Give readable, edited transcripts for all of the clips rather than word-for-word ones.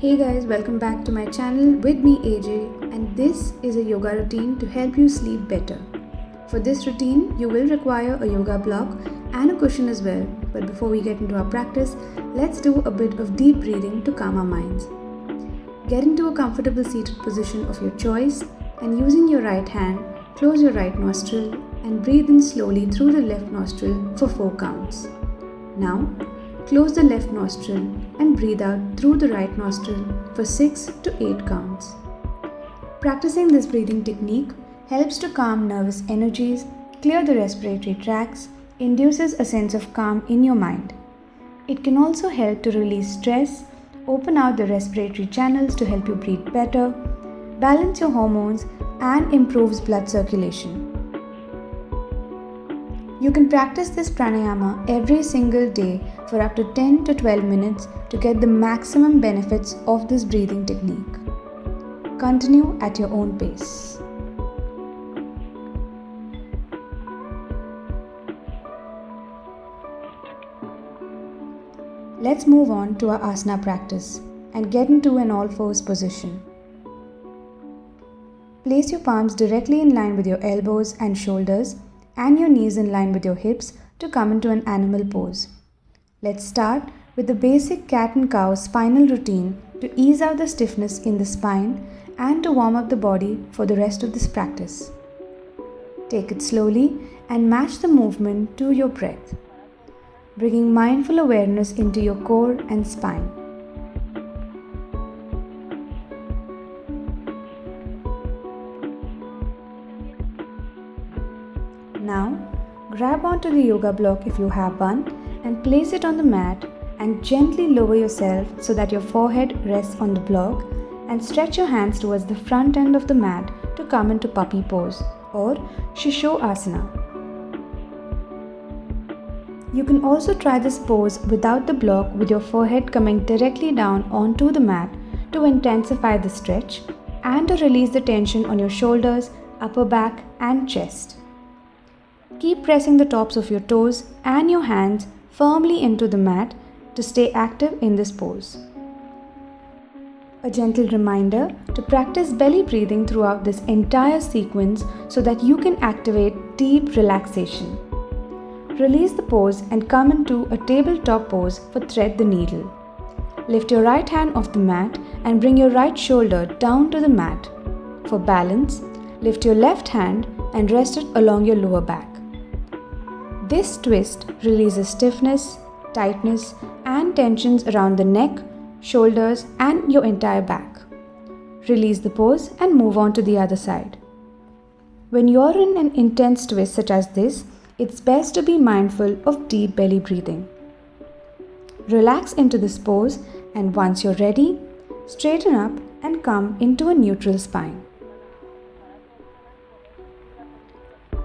Hey guys, welcome back to my channel with me AJ, and this is a yoga routine to help you sleep better. For this routine, you will require a yoga block and a cushion as well. But before we get into our practice, let's do a bit of deep breathing to calm our minds. Get into a comfortable seated position of your choice, and using your right hand, close your right nostril and breathe in slowly through the left nostril for 4 counts. Now, close the left nostril and breathe out through the right nostril for 6 to 8 counts. Practicing this breathing technique helps to calm nervous energies, clear the respiratory tracts, induces a sense of calm in your mind. It can also help to release stress, open out the respiratory channels to help you breathe better, balance your hormones, and improves blood circulation. You can practice this pranayama every single day for up to 10 to 12 minutes to get the maximum benefits of this breathing technique. Continue at your own pace. Let's move on to our asana practice and get into an all-fours position. Place your palms directly in line with your elbows and shoulders and your knees in line with your hips to come into an animal pose. Let's start with the basic cat and cow spinal routine to ease out the stiffness in the spine and to warm up the body for the rest of this practice. Take it slowly and match the movement to your breath, bringing mindful awareness into your core and spine. Now, grab onto the yoga block if you have one and place it on the mat and gently lower yourself so that your forehead rests on the block, and stretch your hands towards the front end of the mat to come into puppy pose or Shishosana. You can also try this pose without the block with your forehead coming directly down onto the mat to intensify the stretch and to release the tension on your shoulders, upper back and chest. Keep pressing the tops of your toes and your hands firmly into the mat to stay active in this pose. A gentle reminder to practice belly breathing throughout this entire sequence so that you can activate deep relaxation. Release the pose and come into a tabletop pose for thread the needle. Lift your right hand off the mat and bring your right shoulder down to the mat. For balance, lift your left hand and rest it along your lower back. This twist releases stiffness, tightness, and tensions around the neck, shoulders, and your entire back. Release the pose and move on to the other side. When you're in an intense twist such as this, it's best to be mindful of deep belly breathing. Relax into this pose, and once you're ready, straighten up and come into a neutral spine.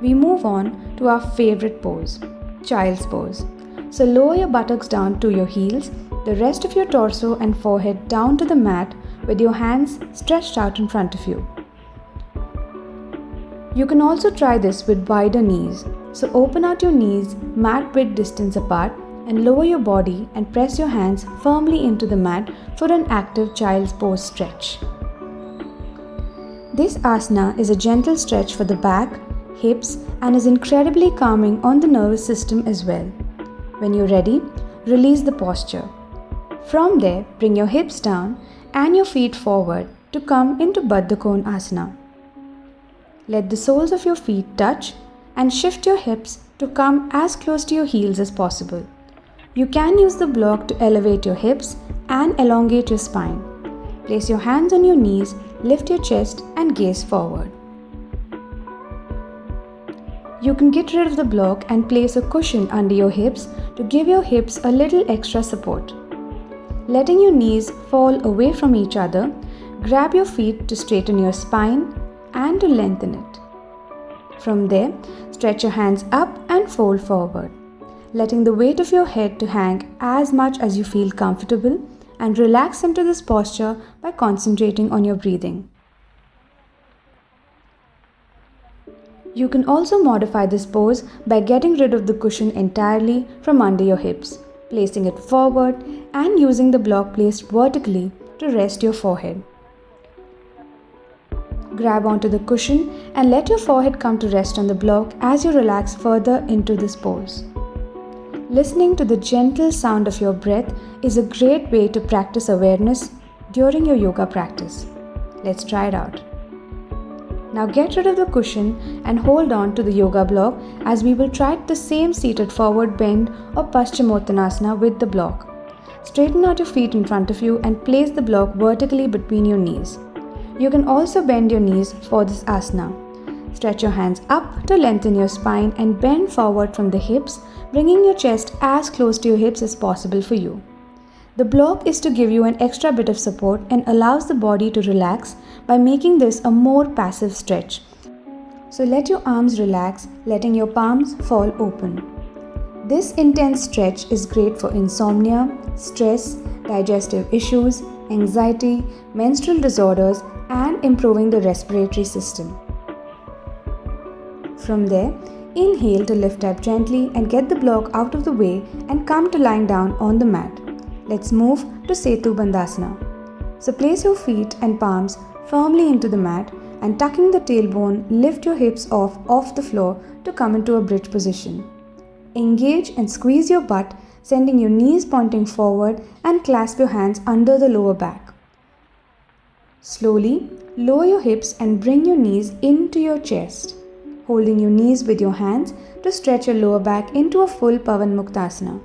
We move on to our favorite pose, child's pose. So lower your buttocks down to your heels, the rest of your torso and forehead down to the mat with your hands stretched out in front of you. You can also try this with wider knees. So open out your knees mat width distance apart and lower your body and press your hands firmly into the mat for an active child's pose stretch. This asana is a gentle stretch for the back, hips, and is incredibly calming on the nervous system as well. When you're ready, release the posture. From there, bring your hips down and your feet forward to come into Baddha Konasana. Let the soles of your feet touch and shift your hips to come as close to your heels as possible. You can use the block to elevate your hips and elongate your spine. Place your hands on your knees, lift your chest and gaze forward. You can get rid of the block and place a cushion under your hips to give your hips a little extra support. Letting your knees fall away from each other, grab your feet to straighten your spine and to lengthen it. From there, stretch your hands up and fold forward, letting the weight of your head to hang as much as you feel comfortable, and relax into this posture by concentrating on your breathing. You can also modify this pose by getting rid of the cushion entirely from under your hips, placing it forward and using the block placed vertically to rest your forehead. Grab onto the cushion and let your forehead come to rest on the block as you relax further into this pose. Listening to the gentle sound of your breath is a great way to practice awareness during your yoga practice. Let's try it out. Now get rid of the cushion and hold on to the yoga block as we will try the same seated forward bend or Paschimottanasana with the block. Straighten out your feet in front of you and place the block vertically between your knees. You can also bend your knees for this asana. Stretch your hands up to lengthen your spine and bend forward from the hips, bringing your chest as close to your hips as possible for you. The block is to give you an extra bit of support and allows the body to relax by making this a more passive stretch. So let your arms relax, letting your palms fall open. This intense stretch is great for insomnia, stress, digestive issues, anxiety, menstrual disorders, and improving the respiratory system. From there, inhale to lift up gently and get the block out of the way and come to lying down on the mat. Let's move to Setu Bandhasana. So place your feet and palms firmly into the mat and tucking the tailbone, lift your hips off the floor to come into a bridge position. Engage and squeeze your butt, sending your knees pointing forward and clasp your hands under the lower back. Slowly lower your hips and bring your knees into your chest, holding your knees with your hands to stretch your lower back into a full Pavan Muktasana.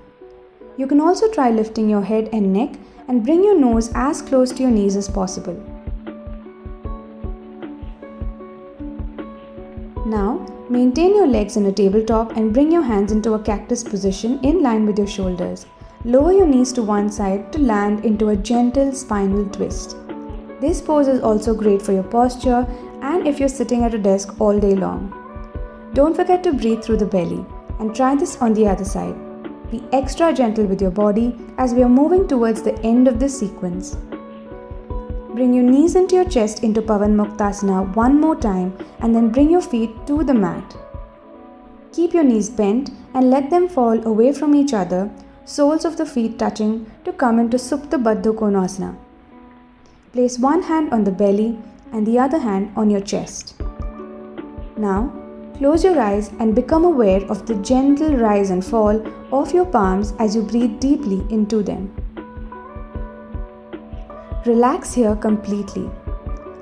You can also try lifting your head and neck and bring your nose as close to your knees as possible. Now, maintain your legs in a tabletop and bring your hands into a cactus position in line with your shoulders. Lower your knees to one side to land into a gentle spinal twist. This pose is also great for your posture and if you're sitting at a desk all day long. Don't forget to breathe through the belly and try this on the other side. Be extra gentle with your body as we are moving towards the end of this sequence. Bring your knees into your chest into Pavan Muktasana one more time and then bring your feet to the mat. Keep your knees bent and let them fall away from each other, soles of the feet touching to come into Supta Baddha Konasana. Place one hand on the belly and the other hand on your chest. Now, close your eyes and become aware of the gentle rise and fall of your palms as you breathe deeply into them. Relax here completely.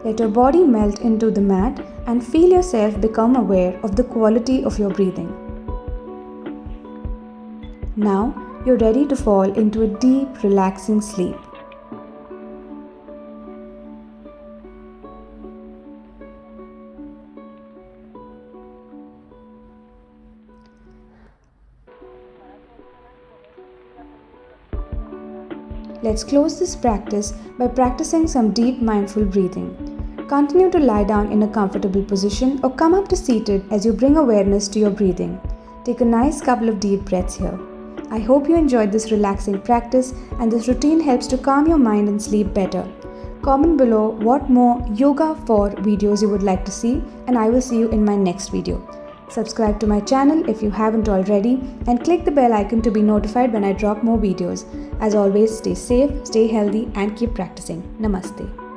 Let your body melt into the mat and feel yourself become aware of the quality of your breathing. Now, you're ready to fall into a deep, relaxing sleep. Let's close this practice by practicing some deep mindful breathing. Continue to lie down in a comfortable position or come up to seated as you bring awareness to your breathing. Take a nice couple of deep breaths here. I hope you enjoyed this relaxing practice and this routine helps to calm your mind and sleep better. Comment below what more yoga for videos you would like to see and I will see you in my next video. Subscribe to my channel if you haven't already and click the bell icon to be notified when I drop more videos. As always, stay safe, stay healthy and keep practicing. Namaste.